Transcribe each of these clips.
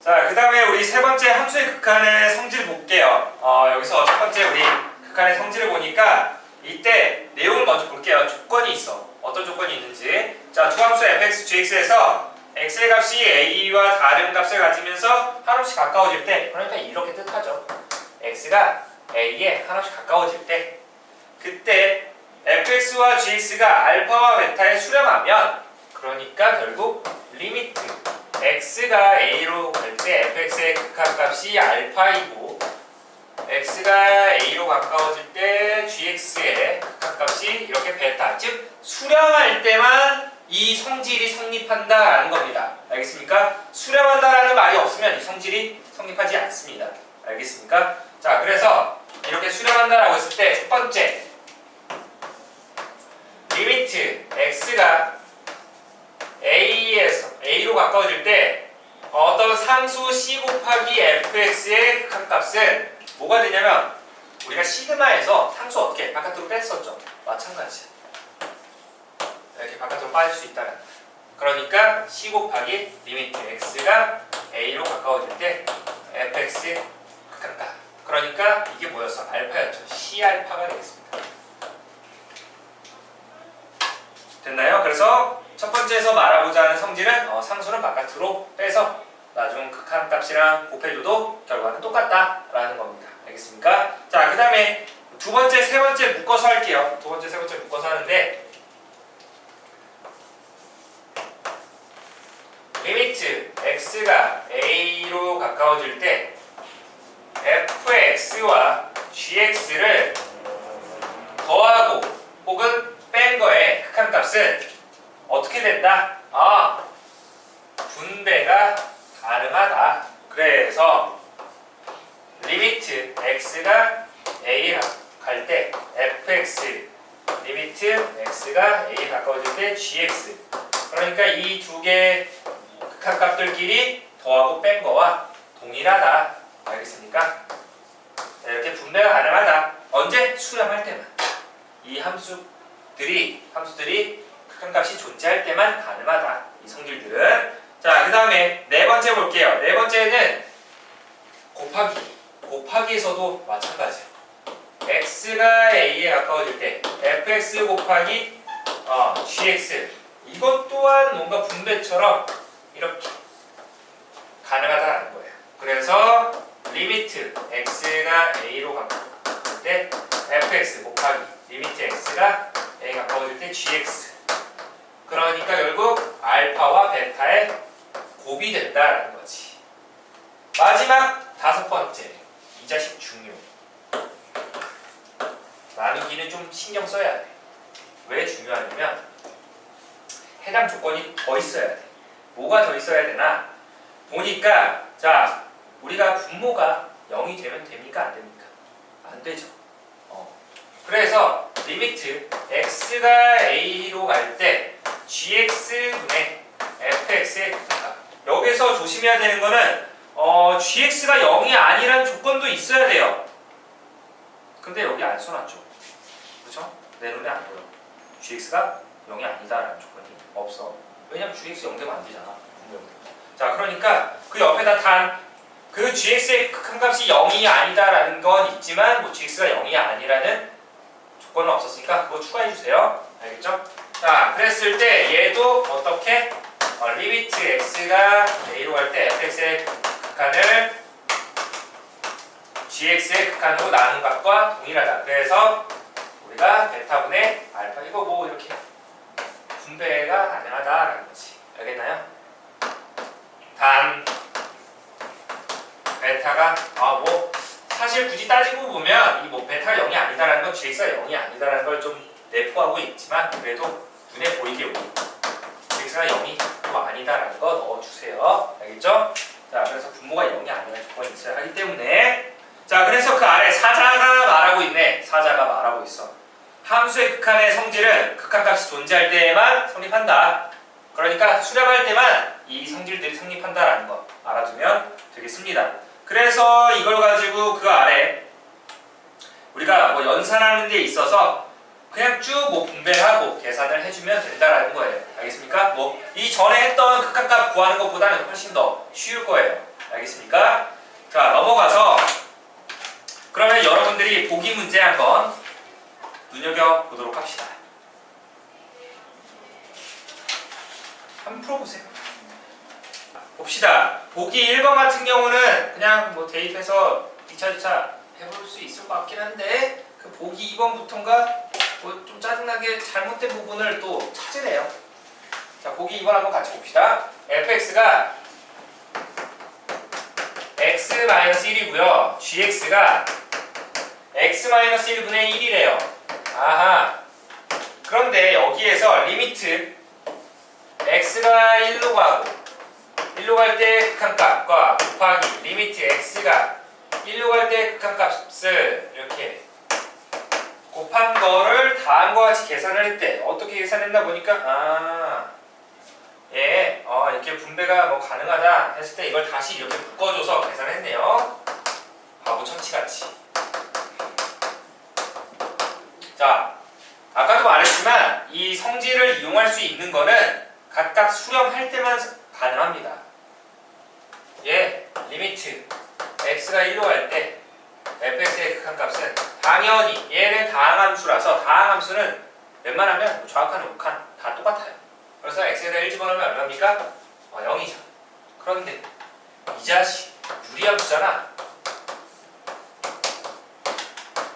자, 그 다음에 우리 세 번째 함수의 극한의 성질 볼게요. 여기서 첫 번째 우리 극한의 성질을 보니까 이때 내용을 먼저 볼게요. 조건이 있어. 어떤 조건이 있는지. 자, 두 함수 fx, gx에서 x의 값이 a와 다른 값을 가지면서 한없이 가까워질 때, 그러니까 이렇게 뜻하죠. x가 a에 한없이 가까워질 때, 그때 fx와 gx가 알파와 베타에 수렴하면, 그러니까 결국 리미트 x가 a로 갈 때 fx의 극한값이 알파이고 x가 a로 가까워질 때 gx의 극한값이 이렇게 베타, 즉 수렴할 때만 이 성질이 성립한다라는 겁니다. 알겠습니까? 수렴한다라는 말이 없으면 이 성질이 성립하지 않습니다. 알겠습니까? 자, 그래서 이렇게 수렴한다라고 했을 때 첫 번째 리미트 x가 a로 가까워질 때 어떤 상수 c 곱하기 fx의 극한값은 뭐가 되냐면, 우리가 시그마에서 상수 어떻게 바깥으로 뺐었죠. 마찬가지야. 이렇게 바깥으로 빠질 수 있다는, 그러니까 c 곱하기 리미트 x가 a로 가까워질 때 fx의 극한값, 그러니까 이게 뭐였어? 알파였죠. c 알파가 되겠습니다. 됐나요? 그래서 첫 번째에서 말하고자 하는 성질은 상수는 바깥으로 빼서 나중 극한값이랑 곱해줘도 결과는 똑같다라는 겁니다. 알겠습니까? 자, 그 다음에 두 번째, 세 번째 묶어서 할게요. 두 번째, 세 번째 묶어서 하는데, 리미트 x가 a로 가까워질 때 fx와 gx를 더하고 혹은 뺀 거에 극한값은 어떻게 된다? 분배가 가능하다. 그래서 리미트 x가 a 갈 때 fx, 리미트 x가 a 가까워질 때 gx, 그러니까 이 두 개의 극한값들끼리 더하고 뺀 거와 동일하다. 알겠습니까? 이렇게 분배가 가능하다. 언제? 수렴할 때만. 이 함수들이 극한값이 존재할 때만 가능하다. 이 성질들은. 자, 그 다음에 네 번째 볼게요. 네 번째는 곱하기. 곱하기에서도 마찬가지예요. x가 a에 가까워질 때 fx 곱하기 gx, 이것 또한 뭔가 분배처럼 이렇게 가능하다는 거예요. 그래서 리미트 x가 a로 가까워질 때 fx 곱하기 리미트 x가 a 가까워질 때 gx, 그러니까 결국 알파와 베타의 곱이 된다라는 거지. 마지막 다섯 번째, 이 자식 중요. 나누기는 좀 신경 써야 돼. 왜 중요하냐면 해당 조건이 더 있어야 돼. 뭐가 더 있어야 되나? 보니까 자, 우리가 분모가 0이 되면 됩니까? 안 됩니까? 안 되죠. 그래서 리미트 x가 a로 갈 때 gx분의 fx의 극한값. 여기서 조심해야 되는 거는 gx가 0이 아니라는 조건도 있어야 돼요. 근데 여기 안 써놨죠. 그렇죠? 내 눈에 안 보여. gx가 0이 아니다라는 조건이 없어. 왜냐면 gx 0 되면 안 되잖아. 자, 그러니까 그 옆에다 그 gx의 극한값이 0이 아니다라는 건 있지만 뭐 gx가 0이 아니라는 조건은 없었으니까 그거 추가해주세요. 알겠죠? 자, 그랬을 때 얘도 어떻게? 리미트 x가 a로 갈 때 fx의 극한을 gx의 극한으로 나눈 값과 동일하다. 그래서 우리가 베타분의 알파, 이거 뭐 이렇게 분배가 가능하다라는 거지. 알겠나요? 단 베타가 뭐 사실 굳이 따지고 보면 이 뭐 베타가 0이 아니다라는 건 gx가 0이 아니다라는 걸 좀 내포하고 있지만, 그래도 눈에 보이게 우리 gx가 0이 또 아니다라는 거 넣어주세요. 알겠죠? 자, 그래서 분모가 0이 아니라는 조건이 있어야 하기 때문에. 자, 그래서 그 아래 사자가 말하고 있네. 사자가 말하고 있어. 함수의 극한의 성질은 극한값이 존재할 때에만 성립한다. 그러니까 수렴할 때만 이 성질들이 성립한다라는 거 알아두면 되겠습니다. 그래서 이걸 가지고 그 아래 우리가 뭐 연산하는 데 있어서 그냥 쭉 뭐 분배하고 계산을 해주면 된다라는 거예요. 알겠습니까? 뭐 이전에 했던 극한값 구하는 것보다는 훨씬 더 쉬울 거예요. 알겠습니까? 자, 넘어가서 그러면 여러분들이 보기 문제 한번 눈여겨보도록 합시다. 한번 풀어보세요. 봅시다. 보기 1번 같은 경우는 그냥 뭐 대입해서 2차 해볼 수 있을 것 같긴 한데 그 보기 2번부터인가 뭐 좀 짜증나게 잘못된 부분을 또 찾으래요. 자, 보기 2번 한번 같이 봅시다. fx가 x-1이고요. gx가 x-1분의 1이래요. 아하. 그런데 여기에서 리미트 x가 1로 가고 1로 갈 때 극한값과 곱하기 리미트 x가 1로 갈 때 극한값을 이렇게 곱한 거를 다음과 같이 계산을 했대. 어떻게 계산했나 보니까 이렇게 분배가 뭐 가능하다 했을 때 이걸 다시 이렇게 묶어줘서 계산했네요. 바보 천치같이. 자, 아까도 말했지만 이 성질을 이용할 수 있는 거는 각각 수렴할 때만 가능합니다. 리미트 x가 1로 갈 때 fx의 극한값은 당연히 얘는 다항함수라서 다항함수는 웬만하면 뭐 좌극한, 우극한 다 똑같아요. 그래서 x에다 1 집어넣으면 얼마입니까? 0이죠. 그런데 이 자식 유리함수잖아.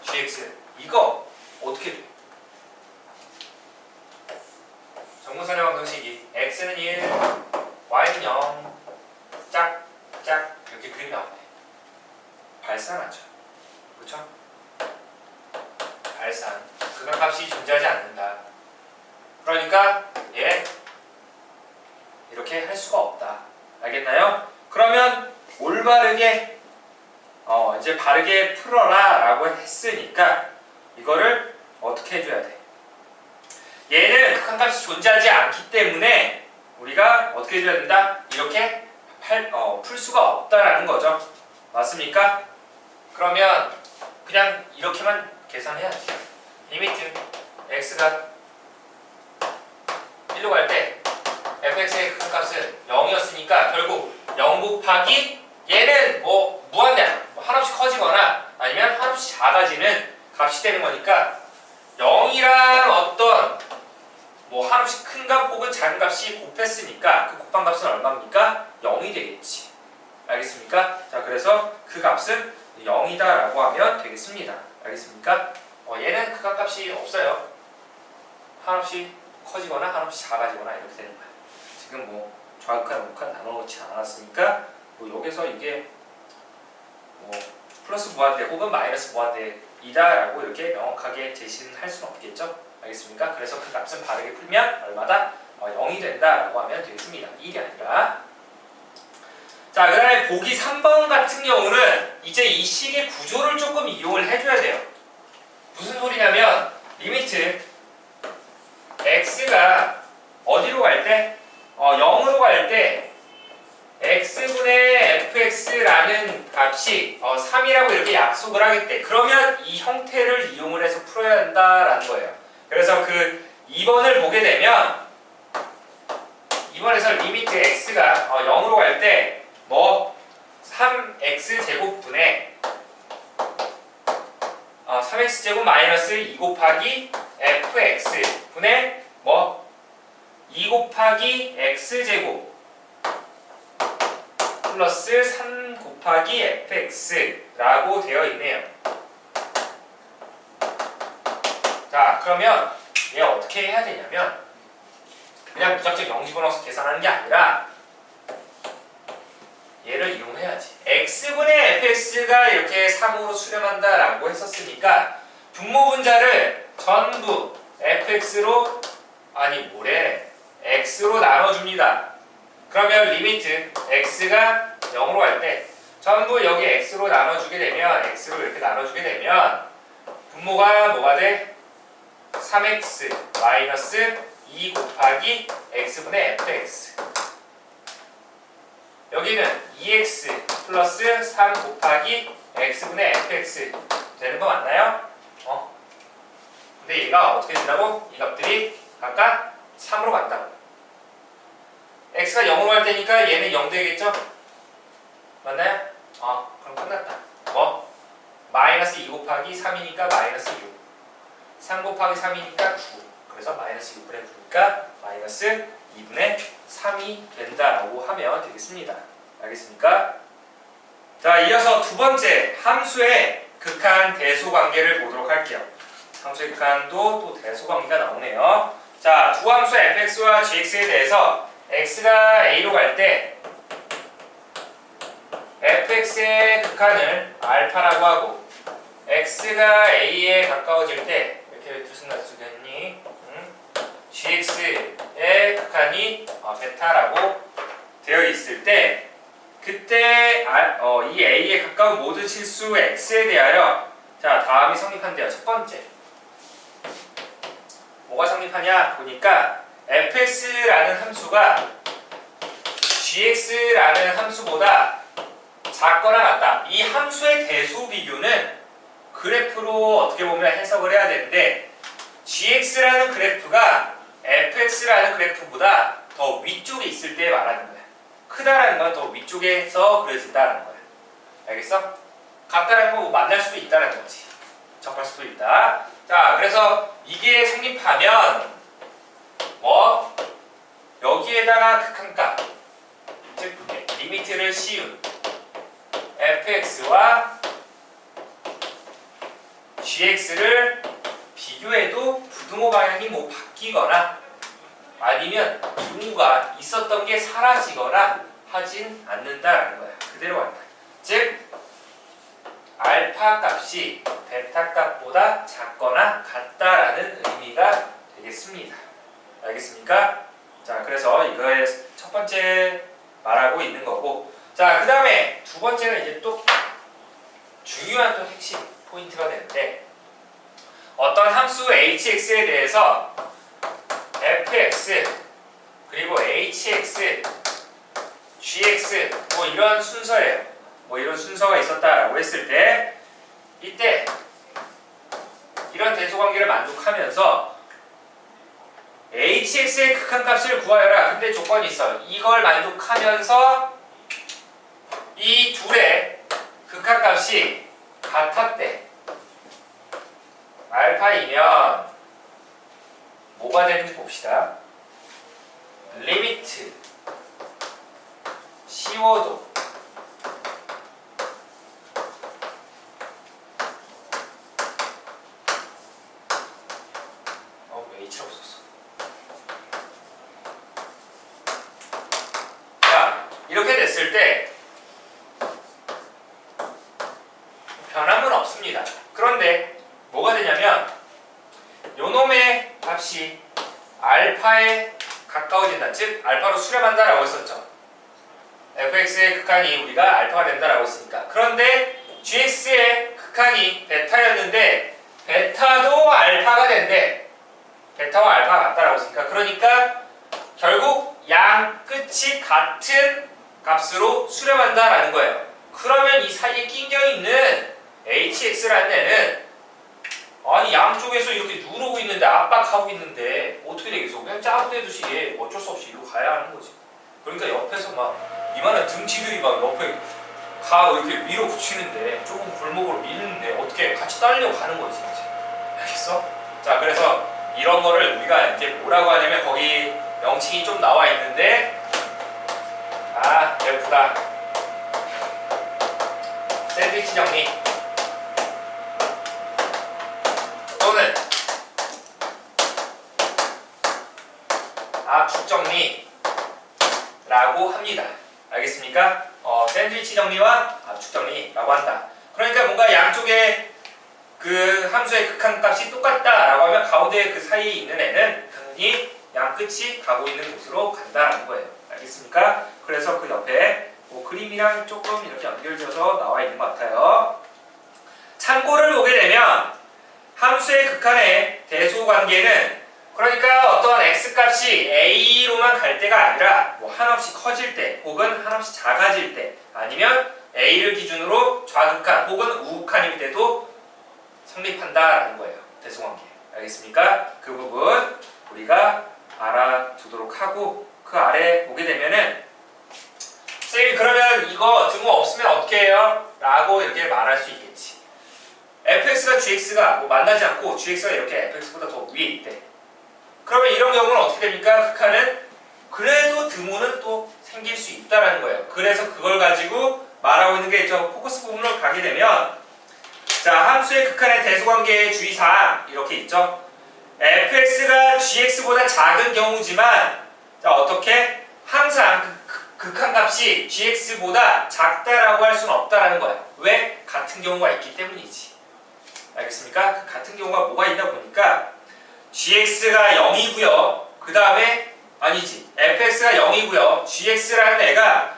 gx 이거 어떻게 돼? 정근선의 방정식이 x는 1, y는 0, 짝 이렇게 그림이 나오네. 발산하죠. 그렇죠? 발산. 극한값이 존재하지 않는다. 그러니까 이렇게 할 수가 없다. 알겠나요? 그러면 올바르게 이제 바르게 풀어라 라고 했으니까 이거를 어떻게 해줘야 돼? 얘는 극한값이 존재하지 않기 때문에 우리가 어떻게 해줘야 된다? 이렇게 풀 수가 없다라는 거죠. 맞습니까? 그러면 그냥 이렇게만 계산해야지. 리미트 x가 1로 갈 때 fx의 극한값은 0이었으니까 결국 0 곱하기 얘는 뭐 무한대야. 한없이 커지거나 아니면 한없이 작아지는 값이 되는 거니까 0이랑 어떤 뭐 한없이 큰 값 혹은 작은 값이 곱했으니까 그 곱한 값은 얼마입니까? 0이 되겠지. 알겠습니까? 자, 그래서 그 값은 0이다 라고 하면 되겠습니다. 알겠습니까? 얘는 극한값이 없어요. 한없이 커지거나 한없이 작아지거나 이렇게 되는 거야. 지금 뭐 좌극한, 우극한 나눠놓지 않았으니까 뭐 여기서 이게 뭐 플러스 무한대 혹은 마이너스 무한대이다 라고 이렇게 명확하게 제시는 할 수는 없겠죠. 알겠습니까? 그래서 그 값은 바르게 풀면 얼마다? 0이 된다 라고 하면 되겠습니다. 1이 아니라. 자, 그 다음에 보기 3번 같은 경우는 이제 이 식의 구조를 조금 이용을 해줘야 돼요. 무슨 소리냐면 리미트 x가 어디로 갈 때? 0으로 갈 때 x분의 fx라는 값이 3이라고 이렇게 약속을 하겠대. 그러면 이 형태를 이용을 해서 풀어야 한다라는 거예요. 그래서 그 2번을 보게 되면 2번에서 리미트 x가 0으로 갈 때 뭐 3x제곱분의 3x제곱 마이너스 2 곱하기 fx분의 뭐 2 곱하기 x제곱 플러스 3 곱하기 fx라고 되어 있네요. 자, 그러면 얘 어떻게 해야 되냐면 그냥 무작정 0 집어넣어서 계산하는 게 아니라 얘를 이용해야지. x분의 fx가 이렇게 3으로 수렴한다 라고 했었으니까 분모분자를 전부 fx로 x로 나눠줍니다. 그러면 리미트 x가 0으로 갈 때 전부 여기 x로 나눠주게 되면 x로 이렇게 나눠주게 되면 분모가 뭐가 돼? 3x 마이너스 2 곱하기 x분의 fx. 여기는 2x 플러스 3 곱하기 x분의 fx 되는 거 맞나요? 근데 얘가 어떻게 된다고? 이 값들이 각각 3으로 간다고. x가 0으로 갈 테니까 얘는 0 되겠죠? 맞나요? 그럼 끝났다. 뭐? 마이너스 2 곱하기 3이니까 마이너스 6. 3 곱하기 3이니까 9. 그래서 마이너스 6분의 9니까 마이너스 2분의 3이 된다라고 하면 되겠습니다. 알겠습니까? 자, 이어서 두 번째 함수의 극한 대소관계를 보도록 할게요. 함수의 극한도 또 대소관계가 나오네요. 자, 두 함수 fx와 gx에 대해서 x가 a로 갈 때 fx의 극한을 알파라고 하고 x가 a에 가까워질 때 이렇게 무슨 날 쓰겠니? gx의 극한이 베타라고 되어 있을 때 그때 이 a에 가까운 모든 실수 x에 대하여 자 다음이 성립한대요. 첫 번째 뭐가 성립하냐 보니까 fx라는 함수가 gx라는 함수보다 작거나 같다. 이 함수의 대소 비교는 그래프로 어떻게 보면 해석을 해야 되는데 gx라는 그래프가 fx라는 그래프보다 더 위쪽에 있을 때 말하는 거야. 크다라는 건 더 위쪽에서 그려진다는 거야. 알겠어? 같다라는 건 뭐 만날 수도 있다는 거지. 적할 수도 있다. 자, 그래서 이게 성립하면 뭐 여기에다가 극한값 즉 리미트를 씌운 fx와 gx를 비교해도 부등호 방향이 뭐 바뀌거나 아니면 부등호가 있었던 게 사라지거나 하진 않는다라는 거야. 그대로 간다. 즉 알파 값이 베타 값보다 작거나 같다라는 의미가 되겠습니다. 알겠습니까? 자, 그래서 이거의 첫 번째 말하고 있는 거고, 자, 그 다음에 두 번째는 이제 또 중요한 또 핵심 포인트가 되는데 어떤 함수 hx에 대해서 fx 그리고 hx, gx 뭐 이런 순서예요. 뭐 이런 순서가 있었다라고 했을 때 이때 이런 대소관계를 만족하면서 hx의 극한값을 구하여라. 근데 조건이 있어. 이걸 만족하면서 이 둘의 극한값이 같았대. 알파이면 뭐가 되는지 봅시다. 리미트 씌워도 왜 H라고 썼어? 자, 이렇게 됐을 때 변함은 없습니다. 그런데 뭐가 되냐면 요놈의 값이 알파에 가까워진다. 즉 알파로 수렴한다라고 했었죠. fx의 극한이 우리가 알파가 된다라고 했으니까. 그런데 gx의 극한이 베타였는데 베타도 알파가 된대. 베타와 알파가 같다라고 했으니까. 그러니까 결국 양 끝이 같은 값으로 수렴한다라는 거예요. 그러면 이 사이에 낑겨 있는 hx라는 애는 아니 양쪽에서 이렇게 누르고 있는데 압박하고 있는데 어떻게 되겠어? 그냥 짜부대듯이 얘 어쩔 수 없이 이리로 가야 하는 거지. 그러니까 옆에서 막 이만한 등치들이 막 옆에 이렇게 밀어붙이는데 조금 골목으로 미는데 어떻게 같이 딸려 가는 거지 이제. 알겠어? 자, 그래서 이런 거를 우리가 이제 뭐라고 하냐면 거기 명칭이 좀 나와 있는데 예쁘다. 샌드위치 정리 또는 압축 정리라고 합니다. 알겠습니까? 샌드위치 정리와 압축 정리라고 한다. 그러니까 뭔가 양쪽에 그 함수의 극한값이 똑같다라고 하면 가운데 그 사이에 있는 애는 당연히 양 끝이 가고 있는 곳으로 간다라는 거예요. 알겠습니까? 그래서 그 옆에 뭐 그림이랑 조금 이렇게 연결져서 나와 있는 것 같아요. 참고를 보게 되면 함수의 극한의 대소관계는 그러니까 어떤 x값이 a로만 갈 때가 아니라 뭐 한없이 커질 때 혹은 한없이 작아질 때 아니면 a를 기준으로 좌극한 혹은 우극한일 때도 성립한다라는 거예요. 대소관계. 알겠습니까? 그 부분 우리가 알아두도록 하고 그 아래 보게 되면은 쌤이 그러면 이거 등호 없으면 어떻게 해요? 라고 이렇게 말할 수 있겠지. fx가 gx가 뭐 만나지 않고 gx가 이렇게 fx보다 더 위에 있대. 그러면 이런 경우는 어떻게 됩니까? 극한은 그래도 등호는 또 생길 수 있다라는 거예요. 그래서 그걸 가지고 말하고 있는 게 저 포커스 부분으로 가게 되면 자, 함수의 극한의 대소관계의 주의사항 이렇게 있죠. fx가 gx보다 작은 경우지만 자, 어떻게? 항상 극한값이 gx보다 작다라고 할 수는 없다라는 거야. 왜? 같은 경우가 있기 때문이지. 알겠습니까? 같은 경우가 뭐가 있나 보니까 gx가 0이고요. 그 다음에 아니지. fx가 0이고요. gx라는 애가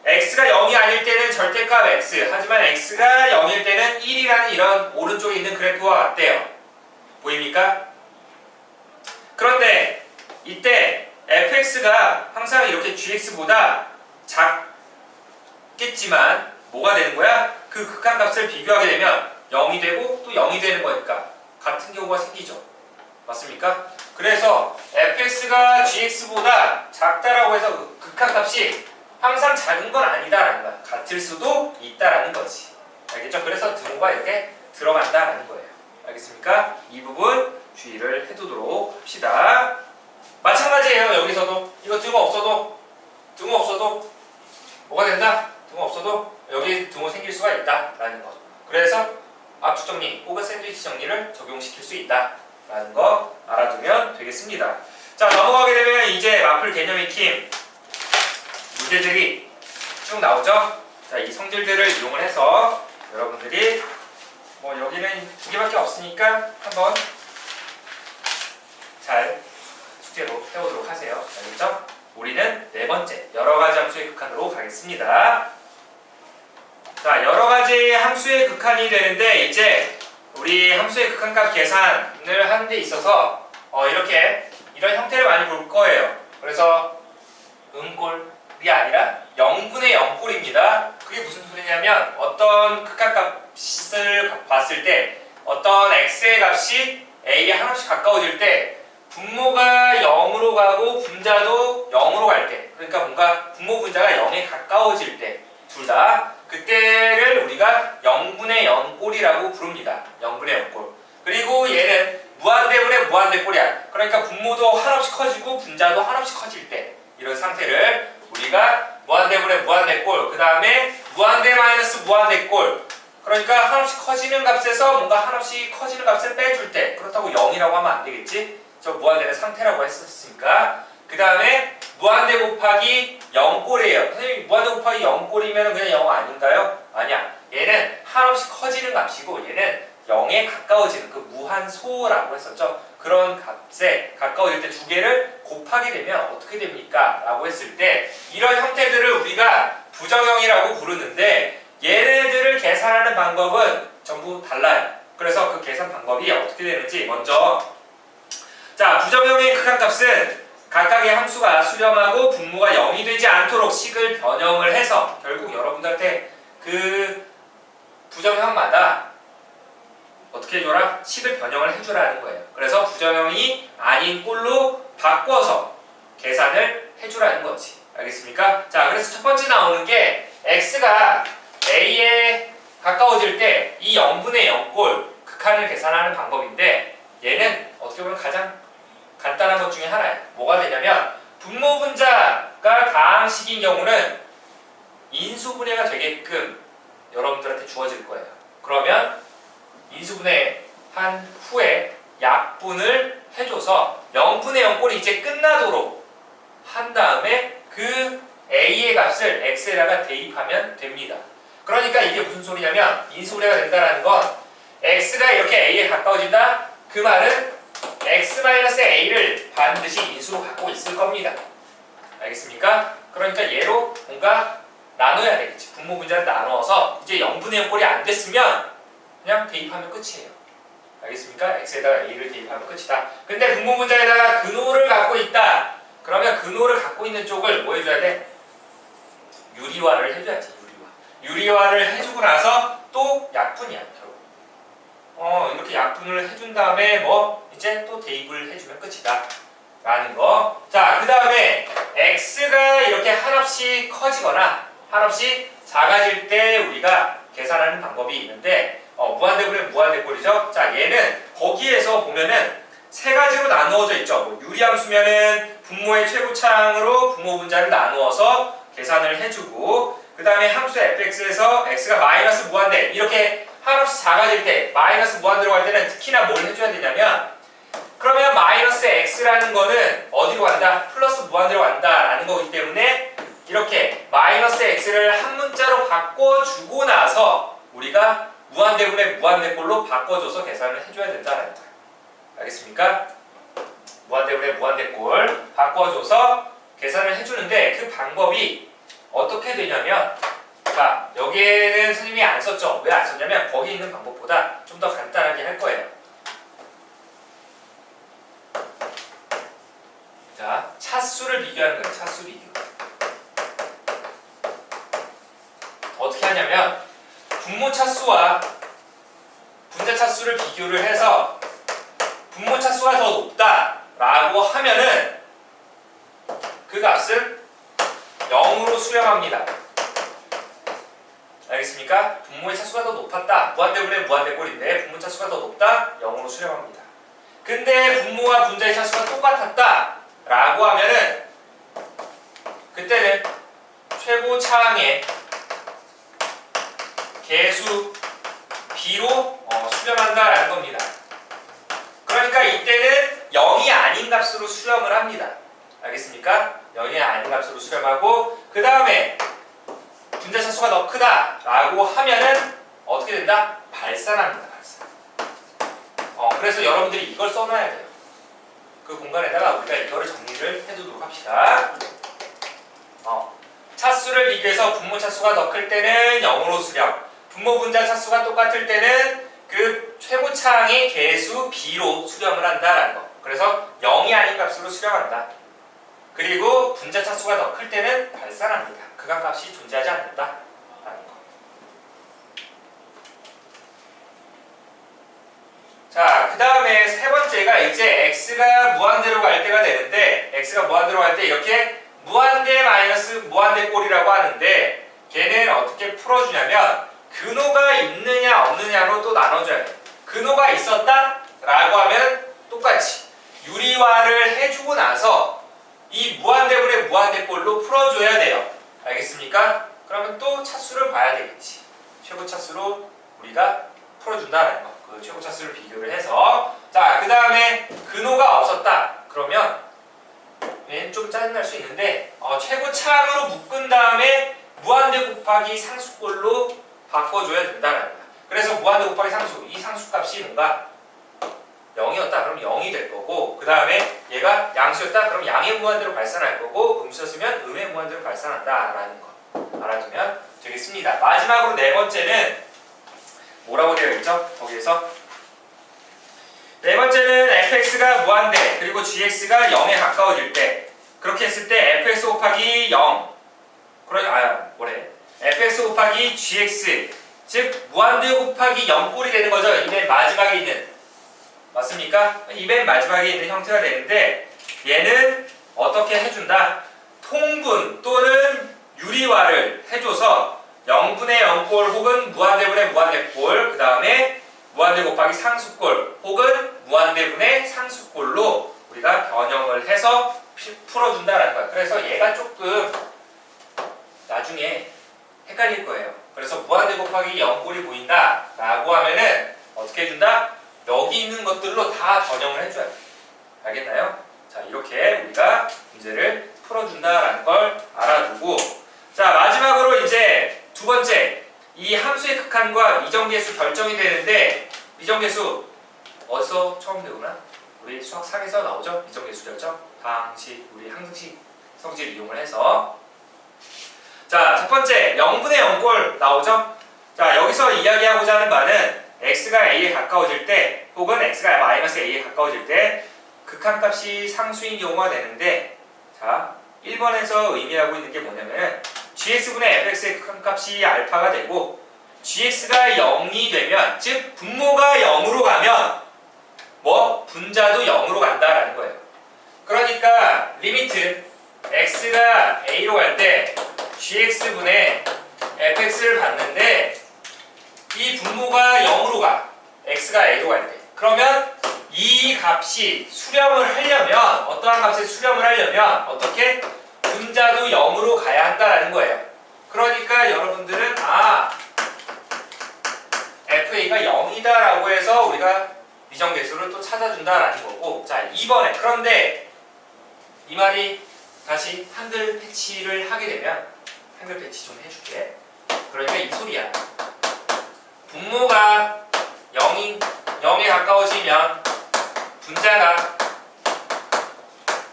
x가 0이 아닐 때는 절대값 x, 하지만 x가 0일 때는 1이라는 이런 오른쪽에 있는 그래프와 같대요. 보입니까? 그런데 이때 fx가 항상 이렇게 gx보다 작겠지만 뭐가 되는 거야? 그 극한값을 비교하게 되면 0이 되고 또 0이 되는 거니까 같은 경우가 생기죠. 맞습니까? 그래서 fx가 gx보다 작다라고 해서 그 극한값이 항상 작은 건 아니다라는 거야. 같을 수도 있다라는 거지. 알겠죠? 그래서 등호가 이렇게 들어간다라는 거예요. 알겠습니까? 이 부분 주의를 해두도록 합시다. 마찬가지예요. 여기서도 이거 등호 없어도 뭐가 된다? 등호 없어도 여기 등호 생길 수가 있다라는 거. 그래서 압축 정리 혹은 샌드위치 정리를 적용시킬 수 있다라는 거 알아두면 되겠습니다. 자, 넘어가게 되면 이제 마플 개념 익힘 문제들이 쭉 나오죠. 자, 이 성질들을 이용을 해서 여러분들이 뭐 여기는 두 개밖에 없으니까 한번 잘 숙제로 해보도록 하세요. 알겠죠? 우리는 네 번째 여러 가지 함수의 극한으로 가겠습니다. 자, 여러 가지 함수의 극한이 되는데 이제 우리 함수의 극한값 계산을 하는 데 있어서 이렇게 이런 형태를 많이 볼 거예요. 그래서 음꼴이 아니라 0분의 0꼴입니다. 그게 무슨 소리냐면 어떤 극한값을 봤을 때 어떤 x의 값이 a에 하나씩 가까워질 때 분모가 0으로 가고 분자도 0으로 갈 때, 그러니까 뭔가 분모 분자가 0에 가까워질 때 둘 다 그때를 우리가 0분의 0꼴이라고 부릅니다. 0분의 0꼴. 그리고 얘는 무한대분의 무한대꼴이야. 그러니까 분모도 한없이 커지고 분자도 한없이 커질 때 이런 상태를 우리가 무한대분의 무한대꼴, 그 다음에 무한대 마이너스 무한대꼴, 그러니까 한없이 커지는 값에서 뭔가 한없이 커지는 값을 빼줄 때, 그렇다고 0이라고 하면 안 되겠지? 저 무한대는 상태라고 했었으니까. 그 다음에 무한대 곱하기 0꼴이에요. 선생님, 무한대 곱하기 0꼴이면 그냥 0 아닌가요? 아니야. 얘는 한없이 커지는 값이고 얘는 0에 가까워지는 그 무한소라고 했었죠. 그런 값에 가까워질 때 두 개를 곱하게 되면 어떻게 됩니까? 라고 했을 때 이런 형태들을 우리가 부정형이라고 부르는데 얘네들을 계산하는 방법은 전부 달라요. 그래서 그 계산 방법이 어떻게 되는지 먼저 자, 부정형의 극한값은 각각의 함수가 수렴하고 분모가 0이 되지 않도록 식을 변형을 해서 결국 여러분들한테 그 부정형마다 어떻게 해줘라? 식을 변형을 해주라는 거예요. 그래서 부정형이 아닌 꼴로 바꿔서 계산을 해주라는 거지. 알겠습니까? 자, 그래서 첫 번째 나오는 게 x가 a에 가까워질 때 이 0분의 0꼴 극한을 계산하는 방법인데 얘는 어떻게 보면 가장 간단한 것 중에 하나예요. 뭐가 되냐면 분모 분자가 다항식인 경우는 인수분해가 되게끔 여러분들한테 주어질 거예요. 그러면 인수분해한 후에 약분을 해줘서 0분의 0꼴이 이제 끝나도록 한 다음에 그 a의 값을 x에다가 대입하면 됩니다. 그러니까 이게 무슨 소리냐면 인수분해가 된다는 건 x가 이렇게 a에 가까워진다? 그 말은 x-a를 반드시 인수로 갖고 있을 겁니다. 알겠습니까? 그러니까 얘로 뭔가 나눠야 되겠지. 분모 분자를 나누어서 이제 0분의 0꼴이 안 됐으면 그냥 대입하면 끝이에요. 알겠습니까? x에다가 a를 대입하면 끝이다. 근데 분모 분자에다가 근호를 갖고 있다. 그러면 근호를 갖고 있는 쪽을 뭐 해줘야 돼? 유리화를 해줘야지. 유리화를 해주고 나서 또 약분이야. 이렇게 약분을 해준 다음에 뭐 이제 또 대입을 해주면 끝이다 라는 거. 자, 그 다음에 x가 이렇게 한없이 커지거나 한없이 작아질 때 우리가 계산하는 방법이 있는데 무한대분의 무한대꼴이죠. 자, 얘는 거기에서 보면은 세 가지로 나누어져 있죠. 뭐 유리함수면은 분모의 최고차항으로 분모 분자를 나누어서 계산을 해주고, 그 다음에 함수 fx에서 x가 마이너스 무한대, 이렇게 한없이 작아질 때 마이너스 무한대로 갈 때는 특히나 뭘 해줘야 되냐면, 그러면 마이너스 x라는 거는 어디로 간다? 플러스 무한대로 간다라는 거기 때문에 이렇게 마이너스 x를 한 문자로 바꿔주고 나서 우리가 무한대분의 무한대꼴로 바꿔줘서 계산을 해줘야 된다는 거예요. 알겠습니까? 무한대분의 무한대꼴 바꿔줘서 계산을 해주는데 그 방법이 어떻게 되냐면, 자, 여기에는 선생님이 안 썼죠. 왜 안 썼냐면 거기 있는 방법보다 좀 더 간단하게 할 거예요. 자, 차수를 비교하는 거예요. 차수 비교. 어떻게 하냐면 분모 차수와 분자 차수를 비교를 해서 분모 차수가 더 높다라고 하면은 그 값은 0으로 수렴합니다. 알겠습니까? 분모의 차수가 더 높았다. 무한대분의 무한대꼴인데 분모 차수가 더 높다. 0으로 수렴합니다. 근데 분모와 분자의 차수가 똑같았다 라고 하면은 그때는 최고 차항의 개수 b로 수렴한다라는 겁니다. 그러니까 이때는 0이 아닌 값으로 수렴을 합니다. 알겠습니까? 0이 아닌 값으로 수렴하고, 그 다음에 분자 차수가 더 크다 라고 하면은 어떻게 된다? 발산합니다. 발산. 그래서 여러분들이 이걸 써놔야 돼요. 그 공간에다가 우리가 이거를 정리를 해두도록 합시다. 차수를 비교해서 분모 차수가 더 클 때는 0으로 수렴, 분모 분자 차수가 똑같을 때는 그 최고차항의 개수 b로 수렴을 한다라는 거. 그래서 0이 아닌 값으로 수렴한다. 그리고 분자 차수가 더 클 때는 발산합니다. 극한값이 존재하지 않는다라는 거. 자, 그 다음에 세 번째가 이제 x가 무한대로 갈 때가 되는데, x가 무한대로 갈 때 이렇게 무한대 마이너스 무한대꼴이라고 하는데, 걔는 어떻게 풀어주냐면 근호가 있느냐 없느냐로 또 나눠줘야 돼요. 근호가 있었다 라고 하면 똑같이 유리화를 해주고 나서 이 무한대분의 무한대꼴로 풀어줘야 돼요. 알겠습니까? 그러면 또 차수를 봐야 되겠지. 최고 차수로 우리가 풀어준다는 거. 그 최고 차수를 비교를 해서. 자, 그 다음에 근호가 없었다. 그러면 얘는 좀 짜증날 수 있는데 최고 차항으로 묶은 다음에 무한대 곱하기 상수꼴로 바꿔줘야 된다는 거야. 그래서 무한대 곱하기 상수, 이 상수값이 뭔가 0이었다 그럼 0이 될 거고, 그 다음에 얘가 양수였다 그럼 양의 무한대로 발산할 거고, 음수였으면 음의 무한대로 발산한다라는 거 알아두면 되겠습니다. 마지막으로 네 번째는 뭐라고 되어 있죠? 거기에서 네 번째는 fx가 무한대 그리고 gx가 0에 가까워질 때, 그렇게 했을 때 fx 곱하기 0 fx 곱하기 gx, 즉 무한대 곱하기 0꼴이 되는 거죠. 이 맨 마지막에 있는, 맞습니까? 이 맨 마지막에 있는 형태가 되는데, 얘는 어떻게 해준다? 통분 또는 유리화를 해줘서 0분의 0꼴 혹은 무한대분의 무한대꼴, 그 다음에 무한대 곱하기 상수꼴 혹은 무한대분의 상수꼴로 우리가 변형을 해서 풀어준다라는 거야. 그래서 얘가 조금 나중에 헷갈릴 거예요. 그래서 무한대 곱하기 0꼴이 보인다 라고 하면은 어떻게 해준다? 여기 있는 것들로 다 변형을 해줘야 돼. 알겠나요? 자, 이렇게 우리가 문제를 풀어준다라는 걸 알아두고, 자, 마지막으로 이제 두 번째, 이 함수의 극한과 미정계수 결정이 되는데, 미정계수 어디서 처음 배우나? 우리 수학 3에서 나오죠? 미정계수 결정. 방식, 우리 항식 성질 이용을 해서. 자, 첫 번째 0분의 0꼴 나오죠? 자, 여기서 이야기하고자 하는 바는 x가 a에 가까워질 때 혹은 x가 마이너스 a에 가까워질 때 극한값이 상수인 경우가 되는데, 자, 1번에서 의미하고 있는 게 뭐냐면 gx분의 fx의 극한값이 알파가 되고 gx가 0이 되면, 즉 분모가 0으로 가면 뭐 분자도 0으로 간다라는 거예요. 그러니까 리미트 x가 a로 갈 때 gx분의 fx를 봤는데 이 분모가 0으로 가. x가 a로 갈 때. 그러면 이 값이 수렴을 하려면 어떠한 값에 수렴을 하려면 어떻게? 분자도 0으로 가야 한다라는 거예요. 그러니까 여러분들은 fa가 0이다라고 해서 우리가 미정계수를 또 찾아준다라는 거고. 자, 2번에 그런데 이 말이 다시 한글 패치를 하게 되면 한글 패치 좀 해줄게. 그러니까 이 소리야. 분모가 0에 가까워지면 분자가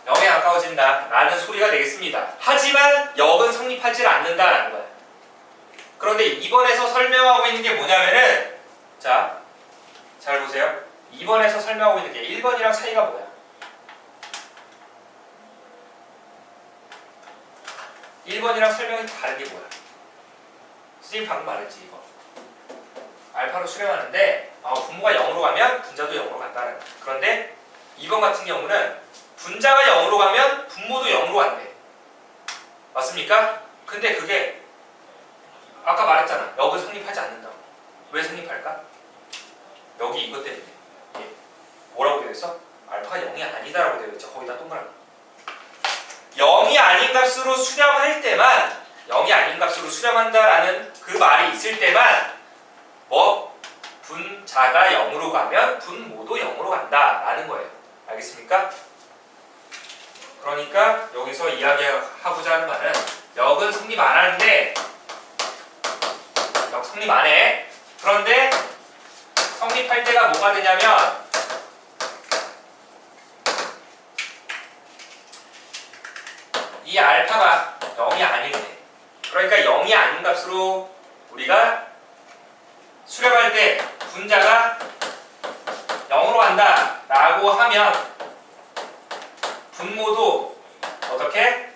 0에 가까워진다 라는 소리가 되겠습니다. 하지만 역은 성립하지 않는다라는 거야. 그런데 이번에서 설명하고 있는 게 뭐냐면은 자, 잘 보세요. 2번에서 설명하고 있는 게 1번이랑 차이가 뭐야? 1번이랑 설명이 다른 게 뭐야? 선생님 방금 말했지 이거. 알파로 수렴하는데 분모가 0으로 가면 분자도 0으로 간다는 거야. 그런데 2번 같은 경우는 분자가 0으로 가면 분모도 0으로 간대. 맞습니까? 근데 그게 아까 말했잖아. 역은 성립하지 않는다고. 왜 성립할까? 여기 이것 때문에. 뭐라고 되어 있어? 알파가 0이 아니다라고 되어 있죠. 거기다 동그라미. 0이 아닌 값으로 수렴할 때만 0이 아닌 값으로 수렴한다라는 그 말이 있을 때만 분자가 0으로 가면 분모도 0으로 간다라는 거예요. 알겠습니까? 그러니까 여기서 이야기하고자 하는 말은 역은 성립 안 하는데 역 성립 안 해. 그런데 성립할 때가 뭐가 되냐면 이 알파가 0이 아닐 때, 그러니까 0이 아닌 값으로 우리가 수렴할 때 분자가 0으로 간다 라고 하면 분모도 어떻게?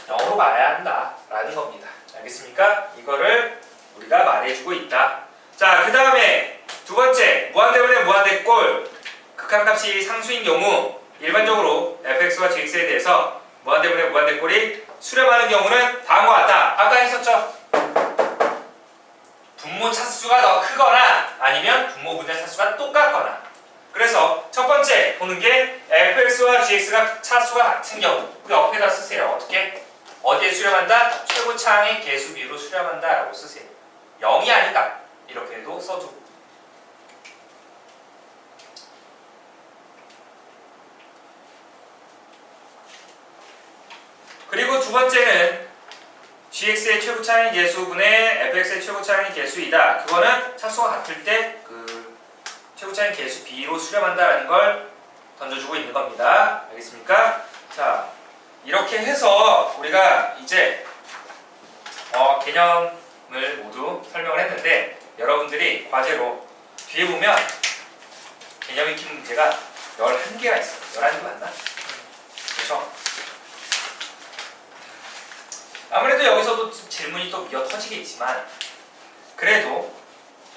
0으로 가야 한다 라는 겁니다. 알겠습니까? 이거를 우리가 말해주고 있다. 자, 그 다음에 두 번째, 무한대분의 무한대꼴 극한값이 상수인 경우 일반적으로 fx와 gx에 대해서 무한대분의 무한대꼴이 수렴하는 경우는 다음과 같다. 아까 했었죠? 분모 차수가 더 크거나 아니면 분모 분자 차수가 똑같거나. 그래서 첫 번째 보는 게 fx와 gx가 차수가 같은 경우 그 옆에다 쓰세요. 어떻게? 어디에 수렴한다? 최고차항의 개수 비로 수렴한다 라고 쓰세요. 0이 아니다 이렇게도 써주고. 그리고 두 번째는 gx의 최고차항의 개수분의 fx의 최고차항의 개수이다. 그거는 차수가 같을 때 그 최고차항의 개수 b로 수렴한다라는 걸 던져주고 있는 겁니다. 알겠습니까? 자, 이렇게 해서 우리가 이제 개념을 모두 설명을 했는데 여러분들이 과제로 뒤에 보면 개념 익힌 문제가 11개가 있어요. 11개 맞나? 그렇죠? 아무래도 여기서도 질문이 또 미어 터지겠지만 그래도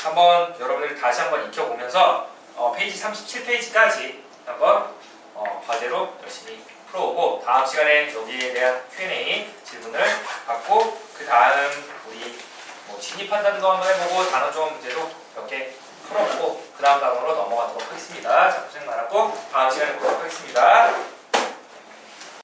한번 여러분들이 다시 한번 익혀보면서 페이지 37페이지까지 한번 과제로 열심히 풀어오고 다음 시간에 여기에 대한 Q&A 질문을 받고 그 다음 우리 진입 판단도 한번 해보고 단어 조합 문제도 몇 개 풀어보고 그 다음 단어로 넘어가도록 하겠습니다. 자, 고생 많았고 다음 시간에 보도록 하겠습니다.